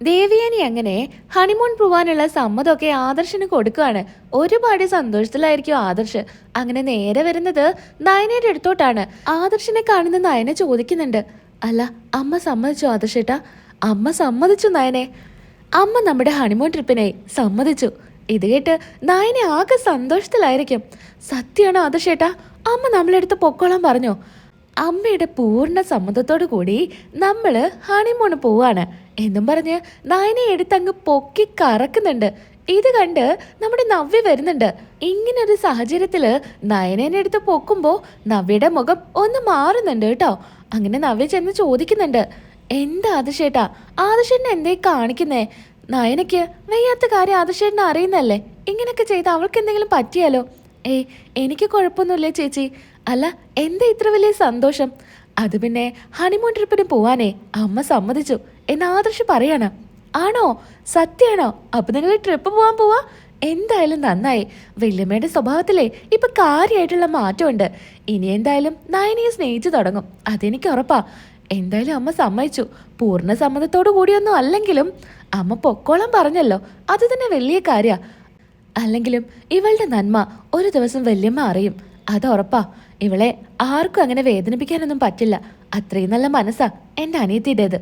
ദേവിയാനി അങ്ങനെ ഹണിമൂൺ പോവാനുള്ള സമ്മതമൊക്കെ ആദർശിന് കൊടുക്കുകയാണ്. ഒരുപാട് സന്തോഷത്തിലായിരിക്കും ആദർശ്. അങ്ങനെ നേരെ വരുന്നത് നയനയുടെ അടുത്തോട്ടാണ്. ആദർശിനെ കാണുന്ന നയന ചോദിക്കുന്നുണ്ട്, അല്ല അമ്മ സമ്മതിച്ചു ആദർശേട്ടാ? അമ്മ സമ്മതിച്ചു നയനെ. അമ്മ നമ്മുടെ ഹണിമൂൺ ട്രിപ്പിനെ സമ്മതിച്ചു. ഇത് കേട്ട് നയന ആകെ സന്തോഷത്തിലായിരിക്കും. സത്യമാണോ ആദർശേട്ടാ? അമ്മ നമ്മളെടുത്ത് പൊക്കോളാൻ പറഞ്ഞോ? അമ്മയുടെ പൂർണ്ണ സമ്മതത്തോടു കൂടി നമ്മൾ ഹണിമൂണ് പോവാണ് എന്നും പറഞ്ഞ് നയനെ എടുത്തങ്ങ് പൊക്കി കറക്കുന്നുണ്ട്. ഇത് കണ്ട് നമ്മുടെ നവ്യ വരുന്നുണ്ട്. ഇങ്ങനൊരു സാഹചര്യത്തില് നയനേനെ എടുത്ത് പൊക്കുമ്പോ നവ്യയുടെ മുഖം ഒന്ന് മാറുന്നുണ്ട് കേട്ടോ. അങ്ങനെ നവ്യ ചെന്ന് ചോദിക്കുന്നുണ്ട്, എന്താ ആദർശേട്ടാ, ആദർശേട്ടനെ എന്തേ കാണിക്കുന്നേ? നയനയ്ക്ക് വയ്യാത്ത കാര്യം ആദർശേട്ടനെ അറിയുന്നല്ലേ? ഇങ്ങനെയൊക്കെ ചെയ്ത് അവൾക്ക് എന്തെങ്കിലും പറ്റിയാലോ? ഏയ് എനിക്ക് കുഴപ്പമൊന്നുമില്ലേ ചേച്ചി. അല്ല എന്താ ഇത്ര വലിയ സന്തോഷം? അത് പിന്നെ ഹണിമൂൺ ട്രിപ്പിന് പോവാനേ അമ്മ സമ്മതിച്ചു എന്ന് ആദർശ് പറയാണ്. ആണോ? സത്യാണോ? അപ്പൊ നിങ്ങൾ ട്രിപ്പ് പോവാൻ പോവാ? എന്തായാലും നന്നായി. വല്യമ്മയുടെ സ്വഭാവത്തിലേ ഇപ്പൊ കാര്യമായിട്ടുള്ള മാറ്റമുണ്ട്. ഇനി എന്തായാലും നയനയെ സ്നേഹിച്ചു തുടങ്ങും, അതെനിക്ക് ഉറപ്പാ. എന്തായാലും അമ്മ സമ്മതിച്ചു. പൂർണ്ണ സമ്മതത്തോടു കൂടിയൊന്നും അല്ലെങ്കിലും അമ്മ പൊക്കോളം പറഞ്ഞല്ലോ, അത് തന്നെ വലിയ കാര്യ. അല്ലെങ്കിലും ഇവളുടെ നന്മ ഒരു ദിവസം വല്യമ്മ അറിയും, അത് ഉറപ്പാ. ഇവളെ ആർക്കും അങ്ങനെ വേദനിപ്പിക്കാനൊന്നും പറ്റില്ല. അത്രയും നല്ല മനസ്സാ എൻ്റെ അനിയത്തിയുടേത്.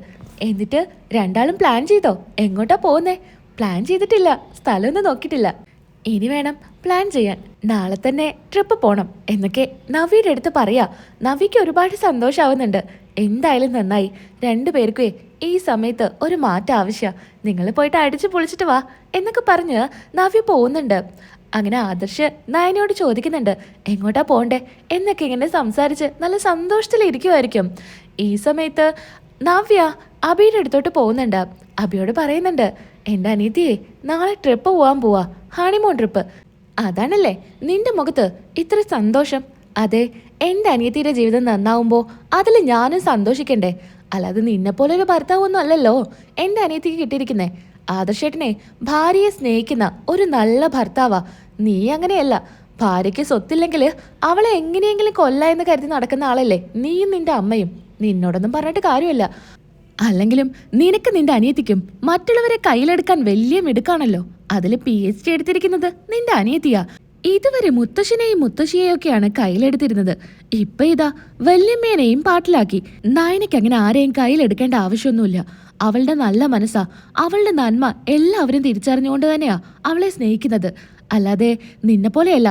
എന്നിട്ട് രണ്ടാളും പ്ലാൻ ചെയ്തോ? എങ്ങോട്ടാ പോകുന്നേ? പ്ലാൻ ചെയ്തിട്ടില്ല, സ്ഥലമൊന്നും നോക്കിയിട്ടില്ല. ഇനി വേണം പ്ലാൻ ചെയ്യാൻ. നാളെ തന്നെ ട്രിപ്പ് പോണം എന്നൊക്കെ നവിയുടെ അടുത്ത് പറയാ. നവിക്ക് ഒരുപാട് സന്തോഷമാവുന്നുണ്ട്. എന്തായാലും നന്നായി. രണ്ടുപേർക്കേ ഈ സമയത്ത് ഒരു മാറ്റം ആവശ്യമാണ്. നിങ്ങൾ പോയിട്ട് അടിച്ചു പൊളിച്ചിട്ട് വാ എന്നൊക്കെ പറഞ്ഞ് നവ്യ പോകുന്നുണ്ട്. അങ്ങനെ ആദർശ് നയനയോട് ചോദിക്കുന്നുണ്ട്, എങ്ങോട്ടാ പോണ്ടേ എന്നൊക്കെ ഇങ്ങനെ സംസാരിച്ച് നല്ല സന്തോഷത്തിലിരിക്കുമായിരിക്കും. ഈ സമയത്ത് നവ്യ അബിയുടെ അടുത്തോട്ട് പോകുന്നുണ്ട്. അബിയോട് പറയുന്നുണ്ട്, എൻ്റെ അനിയത്തിയെ നാളെ ട്രിപ്പ് പോവാൻ പോവാ, ഹണിമൂൺ ട്രിപ്പ്. അതാണല്ലേ നിന്റെ മുഖത്ത് ഇത്ര സന്തോഷം? അതെ, എൻ്റെ അനിയത്തിയുടെ ജീവിതം നന്നാവുമ്പോൾ അതിൽ ഞാനും സന്തോഷിക്കണ്ടേ? അല്ലാതെ നിന്നെപ്പോലൊരു ഭർത്താവൊന്നും അല്ലല്ലോ എൻ്റെ അനിയത്തിക്ക് കിട്ടിയിരിക്കുന്നേ. ആദർശേട്ടനെ ഭാര്യയെ സ്നേഹിക്കുന്ന ഒരു നല്ല ഭർത്താവാ. നീ അങ്ങനെയല്ല. ഭാര്യയ്ക്ക് സ്വത്തില്ലെങ്കിൽ അവളെ എങ്ങനെയെങ്കിലും കൊല്ല എന്ന് കരുതി നടക്കുന്ന ആളല്ലേ നീയും നിന്റെ അമ്മയും. നിന്നോടൊന്നും പറഞ്ഞിട്ട് കാര്യമില്ല. അല്ലെങ്കിലും നിനക്ക് നിന്റെ അനിയത്തിക്കും മറ്റുള്ളവരെ കയ്യിലെടുക്കാൻ വലിയ മിടുക്കാണല്ലോ. അതിൽ PhD എടുത്തിരിക്കുന്നത് നിന്റെ അനിയത്തിയാ. ഇതുവരെ മുത്തശ്ശനെയും മുത്തശ്ശിയെയൊക്കെയാണ് കയ്യിലെടുത്തിരുന്നത്. ഇപ്പൊ ഇതാ വല്യമ്മേനെയും പാട്ടിലാക്കി. നയനയ്ക്ക് അങ്ങനെ ആരെയും കയ്യിലെടുക്കേണ്ട ആവശ്യമൊന്നുമില്ല. അവളുടെ നല്ല മനസ്സാ, അവളുടെ നന്മ എല്ലാവരും തിരിച്ചറിഞ്ഞുകൊണ്ട് തന്നെയാ അവളെ സ്നേഹിക്കുന്നത്. അല്ലാതെ നിന്നെ പോലെയല്ല.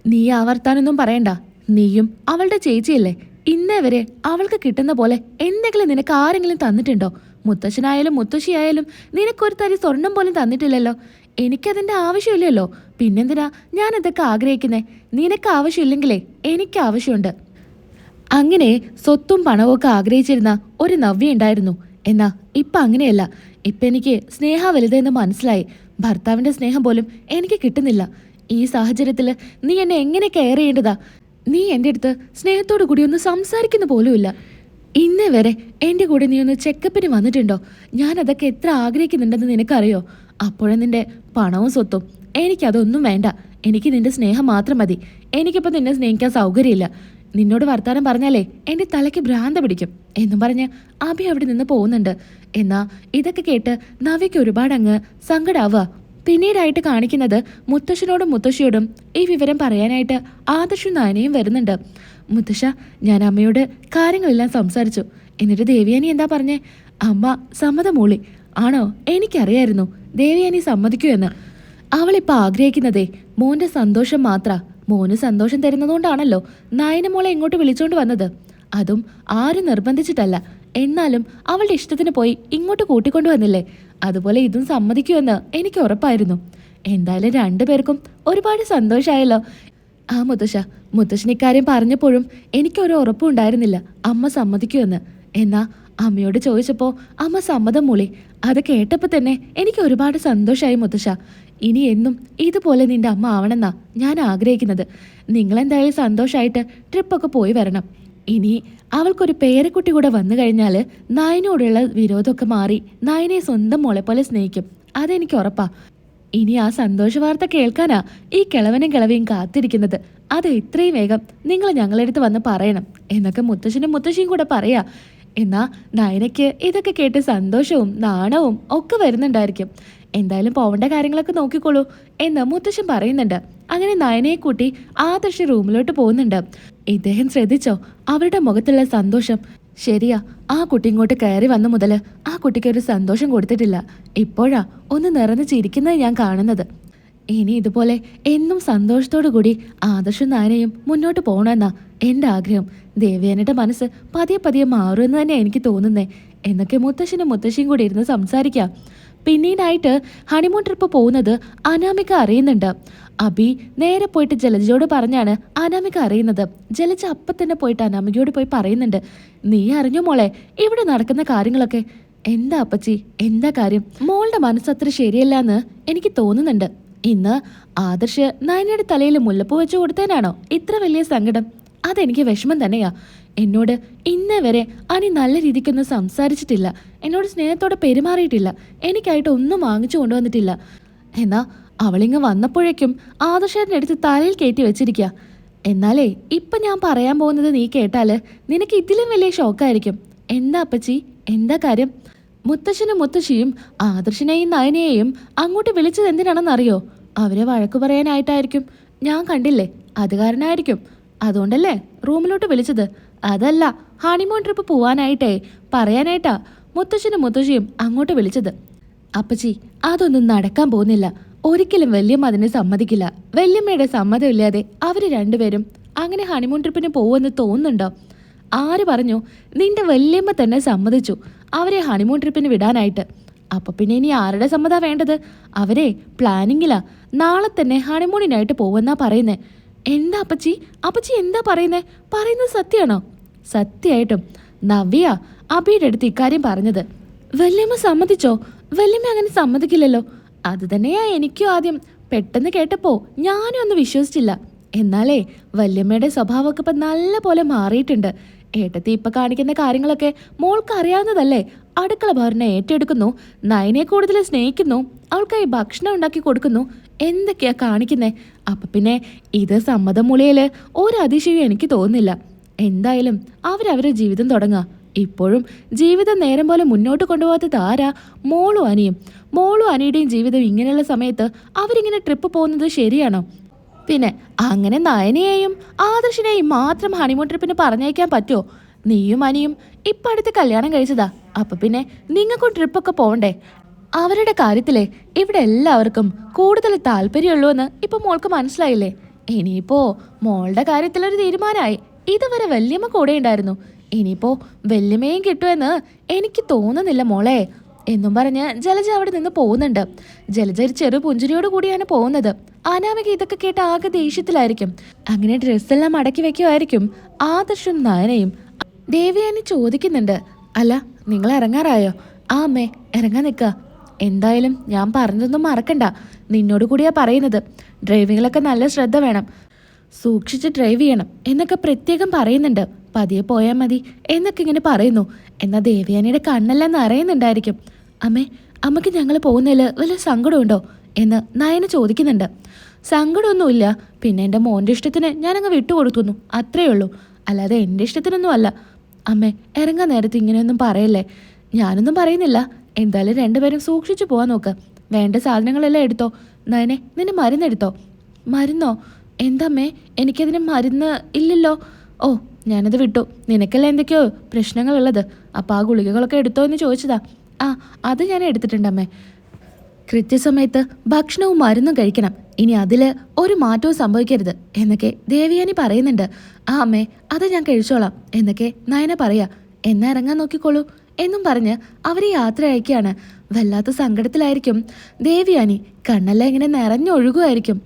നീ ആവർത്താനൊന്നും പറയണ്ട. നീയും അവളുടെ ചേച്ചിയല്ലേ. ഇന്നേ വരെ അവൾക്ക് കിട്ടുന്ന പോലെ എന്തെങ്കിലും നിനക്ക് ആരെങ്കിലും തന്നിട്ടുണ്ടോ? മുത്തശ്ശനായാലും മുത്തശ്ശിയായാലും നിനക്കൊരു തരി സ്വർണം പോലും തന്നിട്ടില്ലല്ലോ. എനിക്കതിൻ്റെ ആവശ്യമില്ലല്ലോ. പിന്നെന്തിനാ ഞാൻ ഇതൊക്കെ ആഗ്രഹിക്കുന്നേ? നിനക്ക് ആവശ്യമില്ലെങ്കിലേ എനിക്ക് ആവശ്യമുണ്ട്. അങ്ങനെ സ്വത്തും പണവും ഒക്കെ ആഗ്രഹിച്ചിരുന്ന ഒരു നവ്യ ഉണ്ടായിരുന്നു. എന്നാ ഇപ്പം അങ്ങനെയല്ല. ഇപ്പം എനിക്ക് സ്നേഹ വലുതെന്ന് മനസ്സിലായി. ഭർത്താവിൻ്റെ സ്നേഹം പോലും എനിക്ക് കിട്ടുന്നില്ല. ഈ സാഹചര്യത്തിൽ നീ എന്നെ എങ്ങനെ കെയർ ചെയ്യേണ്ടതാ? നീ എൻ്റെ അടുത്ത് സ്നേഹത്തോടു കൂടി ഒന്ന് സംസാരിക്കുന്ന പോലുമില്ല. ഇന്നേ വരെ എൻ്റെ കൂടെ നീ ഒന്ന് ചെക്കപ്പിന് വന്നിട്ടുണ്ടോ? ഞാനതൊക്കെ എത്ര ആഗ്രഹിക്കുന്നുണ്ടെന്ന് നിനക്കറിയോ? അപ്പോഴും നിന്റെ പണവും സ്വത്തും എനിക്കതൊന്നും വേണ്ട. എനിക്ക് നിന്റെ സ്നേഹം മാത്രം മതി. എനിക്കിപ്പോൾ നിന്നെ സ്നേഹിക്കാൻ സൗകര്യമില്ല. നിന്നോട് വർത്താനം പറഞ്ഞാലേ എൻ്റെ തലയ്ക്ക് ഭ്രാന്ത പിടിക്കും എന്നും പറഞ്ഞ് അഭി അവിടെ നിന്ന് പോകുന്നുണ്ട്. എന്നാ ഇതൊക്കെ കേട്ട് നവിക്ക് ഒരുപാട് അങ്ങ് സങ്കടാവുക. പിന്നീടായിട്ട് കാണിക്കുന്നത് മുത്തശ്ശനോടും മുത്തശ്ശിയോടും ഈ വിവരം പറയാനായിട്ട് ആദർശും നയനയും വരുന്നുണ്ട്. മുത്തശ്ശ, ഞാൻ അമ്മയോട് കാര്യങ്ങളെല്ലാം സംസാരിച്ചു. എന്നിട്ട് ദേവിയാനി എന്താ പറഞ്ഞേ? അമ്മ സമ്മതം മൂളി. ആണോ? എനിക്കറിയായിരുന്നു ദേവിയാനി സമ്മതിക്കൂ എന്ന്. അവളിപ്പോൾ ആഗ്രഹിക്കുന്നതേ മോൻ്റെ സന്തോഷം മാത്ര. മോന് സന്തോഷം തരുന്നതുകൊണ്ടാണല്ലോ നയന മോളെ ഇങ്ങോട്ട് വിളിച്ചോണ്ട് വന്നത്. അതും ആരും നിർബന്ധിച്ചിട്ടല്ല. എന്നാലും അവളുടെ ഇഷ്ടത്തിന് പോയി ഇങ്ങോട്ട് കൂട്ടിക്കൊണ്ടു വന്നില്ലേ? അതുപോലെ ഇതും സമ്മതിക്കുമെന്ന് എനിക്ക് ഉറപ്പായിരുന്നു. എന്തായാലും രണ്ടുപേർക്കും ഒരുപാട് സന്തോഷമായല്ലോ. ആ മുത്തശ്ശൻ ഇക്കാര്യം പറഞ്ഞപ്പോഴും എനിക്കൊരു ഉറപ്പും ഉണ്ടായിരുന്നില്ല അമ്മ സമ്മതിക്കുമെന്ന്. എന്നാ അമ്മയോട് ചോദിച്ചപ്പോൾ അമ്മ സമ്മതം മൂളി. അത് കേട്ടപ്പോൾ തന്നെ എനിക്ക് ഒരുപാട് സന്തോഷമായി മുത്തശ്ശ. ഇനി എന്നും ഇതുപോലെ നിന്റെ അമ്മ ആവണമെന്നാ ഞാൻ ആഗ്രഹിക്കുന്നത്. നിങ്ങളെന്തായാലും സന്തോഷമായിട്ട് ട്രിപ്പൊക്കെ പോയി വരണം. ഇനി അവൾക്കൊരു പേരക്കുട്ടി കൂടെ വന്നു കഴിഞ്ഞാൽ നയനോടുള്ള വിരോധമൊക്കെ മാറി നയനെ സ്വന്തം മോളെ പോലെ സ്നേഹിക്കും. അതെനിക്ക് ഉറപ്പാ. ഇനി ആ സന്തോഷ വാർത്ത കേൾക്കാനാ ഈ കിളവനും കിളവിയും കാത്തിരിക്കുന്നത്. അത് എത്രയും വേഗം നിങ്ങൾ ഞങ്ങളടുത്ത് വന്ന് പറയണം എന്നൊക്കെ മുത്തശ്ശനും മുത്തശ്ശിയും കൂടെ പറയാ. എന്നാ നയനയ്ക്ക് ഇതൊക്കെ കേട്ട് സന്തോഷവും നാണവും ഒക്കെ വരുന്നുണ്ടായിരിക്കും. എന്തായാലും പോവേണ്ട കാര്യങ്ങളൊക്കെ നോക്കിക്കോളൂ എന്ന് മുത്തശ്ശൻ പറയുന്നുണ്ട്. അങ്ങനെ നയനയെ കൂട്ടി ആദർശ് റൂമിലോട്ട് പോകുന്നുണ്ട്. ഇദ്ദേഹം ശ്രദ്ധിച്ചോ അവരുടെ മുഖത്തുള്ള സന്തോഷം? ശരിയാ, ആ കുട്ടി ഇങ്ങോട്ട് കയറി വന്നു മുതൽ ആ കുട്ടിക്ക് ഒരു സന്തോഷം കൊടുത്തിട്ടില്ല. ഇപ്പോഴാ ഒന്ന് നിറഞ്ഞു ചിരിക്കുന്നത് ഞാൻ കാണുന്നത്. ഇനി ഇതുപോലെ എന്നും സന്തോഷത്തോടു കൂടി ആദർശും നയനയും മുന്നോട്ട് പോകണമെന്നാ എൻ്റെ ആഗ്രഹം. ദേവയാനിയുടെ മനസ്സ് പതിയെ പതിയെ മാറുമെന്ന് തന്നെ എനിക്ക് തോന്നുന്നേ എന്നൊക്കെ മുത്തശ്ശനും മുത്തശ്ശിയും കൂടി ഇരുന്ന് സംസാരിക്കാം. പിന്നീടായിട്ട് ഹണിമൂൺ ട്രിപ്പ് പോകുന്നത് അനാമിക അറിയുന്നുണ്ട്. അബി നേരെ പോയിട്ട് ജലജയോട് പറഞ്ഞാണ് അനാമിക അറിയുന്നത്. ജലജ അപ്പം തന്നെ പോയിട്ട് അനാമികയോട് പോയി പറയുന്നുണ്ട്, നീ അറിഞ്ഞോ മോളെ ഇവിടെ നടക്കുന്ന കാര്യങ്ങളൊക്കെ? എന്താ അപ്പച്ചി, എന്താ കാര്യം? മോളുടെ മനസ്സത്ര ശരിയല്ല എന്ന് എനിക്ക് തോന്നുന്നുണ്ട്. ഇന്ന് ആദർശ് നയനയുടെ തലയിൽ മുല്ലപ്പൂ വെച്ച് കൊടുത്തേനാണോ ഇത്ര വലിയ സങ്കടം? അതെനിക്ക് വിഷമം തന്നെയാ. എന്നോട് ഇന്നേ വരെ അനി നല്ല രീതിക്കൊന്നും സംസാരിച്ചിട്ടില്ല, എന്നോട് സ്നേഹത്തോടെ പെരുമാറിയിട്ടില്ല, എനിക്കായിട്ട് ഒന്നും വാങ്ങിച്ചു കൊണ്ടുവന്നിട്ടില്ല. എന്നാ അവളിങ്ങ് വന്നപ്പോഴേക്കും ആദർശേട്ടൻ്റെ അടുത്ത് തലയിൽ കയറ്റി വെച്ചിരിക്കുക. എന്നാലേ ഇപ്പം ഞാൻ പറയാൻ പോകുന്നത് നീ കേട്ടാൽ നിനക്ക് ഇതിലും വലിയ ഷോക്കായിരിക്കും. എന്താ അപ്പച്ചി, എന്താ കാര്യം? മുത്തശ്ശനും മുത്തശ്ശിയും ആദർശിനെയും നയനയെയും അങ്ങോട്ട് വിളിച്ചത് എന്തിനാണെന്നറിയോ? അവരെ വഴക്കു പറയാനായിട്ടായിരിക്കും. ഞാൻ കണ്ടില്ലേ, അത് കാരണമായിരിക്കും. അതുകൊണ്ടല്ലേ റൂമിലോട്ട് വിളിച്ചത്. അതല്ല, ഹണിമൂൺ ട്രിപ്പ് പോവാനായിട്ടേ പറയാനായിട്ടാ മുത്തശ്ശനും മുത്തശ്ശിയും അങ്ങോട്ട് വിളിച്ചത്. അപ്പച്ചി, അതൊന്നും നടക്കാൻ പോകുന്നില്ല. ഒരിക്കലും വല്യമ്മ അതിന് സമ്മതിക്കില്ല. വല്യമ്മയുടെ സമ്മതമില്ലാതെ അവർ രണ്ടുപേരും അങ്ങനെ ഹണിമൂൺ ട്രിപ്പിന് പോകുമെന്ന് തോന്നുന്നുണ്ടോ? ആര് പറഞ്ഞു? നിന്റെ വല്യമ്മ തന്നെ സമ്മതിച്ചു അവരെ ഹണിമൂൺ ട്രിപ്പിന് വിടാനായിട്ട്. അപ്പൊ പിന്നെ ഇനി ആരുടെ സമ്മതാ വേണ്ടത്? അവരെ പ്ലാനിങ്ങിലാ. നാളെ തന്നെ ഹണിമൂണിനായിട്ട് പോവെന്നാ പറയുന്നേ. എന്താ അപ്പച്ചി, അപ്പച്ചി എന്താ പറയുന്നത് സത്യമാണോ? സത്യമായിട്ടും നവ്യ അബിയുടെ അടുത്ത് ഇക്കാര്യം പറഞ്ഞത്. വല്യമ്മ സമ്മതിച്ചോ? വല്യമ്മ അങ്ങനെ സമ്മതിക്കില്ലല്ലോ. അത് തന്നെയാ എനിക്കും ആദ്യം പെട്ടെന്ന് കേട്ടപ്പോ ഞാനും ഒന്ന് വിശ്വസിച്ചില്ല. എന്നാലേ വല്യമ്മയുടെ സ്വഭാവമൊക്കെ ഇപ്പം നല്ല പോലെ മാറിയിട്ടുണ്ട്. ഏട്ടത്തി ഇപ്പൊ കാണിക്കുന്ന കാര്യങ്ങളൊക്കെ മോൾക്ക് അറിയാവുന്നതല്ലേ. അടുക്കള ഭാരനെ ഏറ്റെടുക്കുന്നു, നയനെ കൂടുതൽ സ്നേഹിക്കുന്നു, അവൾക്കായി ഭക്ഷണം ഉണ്ടാക്കി കൊടുക്കുന്നു, എന്തൊക്കെയാ കാണിക്കുന്നേ. അപ്പൊ പിന്നെ ഇത് സമ്മതം മൂലയില് ഒരു അതിശയം എനിക്ക് തോന്നുന്നില്ല. എന്തായാലും അവരവരുടെ ജീവിതം തുടങ്ങുക. ഇപ്പോഴും ജീവിതം നേരം പോലെ മുന്നോട്ട് കൊണ്ടുപോകാത്തത് ആരാ? മോളും അനിയും. മോളും അനിയുടെയും ജീവിതം ഇങ്ങനെയുള്ള സമയത്ത് അവരിങ്ങനെ ട്രിപ്പ് പോകുന്നത് ശരിയാണോ? പിന്നെ അങ്ങനെ നയനയെയും ആദർശിനെയും മാത്രം ഹണിമൂൺ ട്രിപ്പിന് പറഞ്ഞയക്കാൻ പറ്റുമോ? നീയും അനിയും ഇപ്പം അടുത്ത് കല്യാണം കഴിച്ചതാ. അപ്പൊ പിന്നെ നിങ്ങൾക്കും ട്രിപ്പൊക്കെ പോകണ്ടേ? അവരുടെ കാര്യത്തിലെ ഇവിടെ എല്ലാവർക്കും കൂടുതൽ താല്പര്യമുള്ളൂ എന്ന് ഇപ്പൊ മോൾക്ക് മനസ്സിലായില്ലേ? ഇനിയിപ്പോ മോളുടെ കാര്യത്തിലൊരു തീരുമാനമായി. ഇതുവരെ വല്യമ്മ കൂടെ ഉണ്ടായിരുന്നു, ഇനിയിപ്പോ വല്യമ്മയും കിട്ടുമെന്ന് എനിക്ക് തോന്നുന്നില്ല മോളെ എന്നും പറഞ്ഞ് ജലജ അവിടെ നിന്ന് പോകുന്നുണ്ട്. ജലജ ഒരു ചെറു പുഞ്ചിരിയോട് കൂടിയാണ് പോകുന്നത്. അനാമിക ഇതൊക്കെ കേട്ട് ആകെ ദേഷ്യത്തിലായിരിക്കും. അങ്ങനെ ഡ്രസ്സെല്ലാം മടക്കി വെക്കുമായിരിക്കും ആദർശും നയനയും. ദേവയാനി ചോദിക്കുന്നുണ്ട്, അല്ല നിങ്ങൾ ഇറങ്ങാറായോ? ആ അമ്മേ, ഇറങ്ങാൻ നിൽക്കുക. എന്തായാലും ഞാൻ പറഞ്ഞതൊന്നും മറക്കണ്ട. നിന്നോട് കൂടിയാ പറയുന്നത്. ഡ്രൈവിങ്ങിലൊക്കെ നല്ല ശ്രദ്ധ വേണം, സൂക്ഷിച്ച് ഡ്രൈവ് ചെയ്യണം എന്നൊക്കെ പ്രത്യേകം പറയുന്നുണ്ട്. പതിയെ പോയാൽ മതി എന്നൊക്കെ ഇങ്ങനെ പറയുന്നു. എന്നാൽ ദേവയാനിയുടെ കണ്ണെല്ലാം നിറയുന്നുണ്ടായിരിക്കും. അമ്മേ, അമ്മയ്ക്ക് ഞങ്ങൾ പോകുന്നതിൽ വല്ല സങ്കടമുണ്ടോ എന്ന് നയന ചോദിക്കുന്നുണ്ട്. സങ്കടമൊന്നുമില്ല, പിന്നെ എൻ്റെ മോൻ്റെ ഇഷ്ടത്തിന് ഞാനങ്ങ് വിട്ടുകൊടുക്കുന്നു, അത്രയേ ഉള്ളൂ. അല്ലാതെ എൻ്റെ ഇഷ്ടത്തിനൊന്നും അല്ല. അമ്മേ, ഇറങ്ങാൻ നേരത്ത് ഇങ്ങനെയൊന്നും പറയല്ലേ. ഞാനൊന്നും പറയുന്നില്ല. എന്തായാലും രണ്ടുപേരും സൂക്ഷിച്ചു പോകാൻ നോക്ക്. വേണ്ട സാധനങ്ങളെല്ലാം എടുത്തോ. നയനെ, നിന്റെ മരുന്നെടുത്തോ? മരുന്നോ? എന്താമ്മേ, എനിക്കതിന് മരുന്ന് ഇല്ലല്ലോ. ഓ, ഞാനത് വിട്ടു. നിനക്കല്ല എന്തൊക്കെയോ പ്രശ്നങ്ങളുള്ളത്. അപ്പോൾ ആ ഗുളികകളൊക്കെ എടുത്തോ എന്ന് ചോദിച്ചതാ. ആ, അത് ഞാൻ എടുത്തിട്ടുണ്ടമ്മേ. കൃത്യസമയത്ത് ഭക്ഷണവും മരുന്നും കഴിക്കണം. ഇനി അതിൽ ഒരു മാറ്റവും സംഭവിക്കരുത് എന്നൊക്കെ ദേവയാനി പറയുന്നുണ്ട്. ആ അമ്മേ, അത് ഞാൻ കഴിച്ചോളാം എന്നൊക്കെ നയന പറയാ. എന്നാ ഇറങ്ങാൻ നോക്കിക്കോളൂ എന്നും പറഞ്ഞ് അവരെ യാത്ര അയക്കുകയാണ്. വല്ലാത്ത സങ്കടത്തിലായിരിക്കും ദേവയാനി. കണ്ണെല്ലാം ഇങ്ങനെ നിറഞ്ഞൊഴുകുമായിരിക്കും.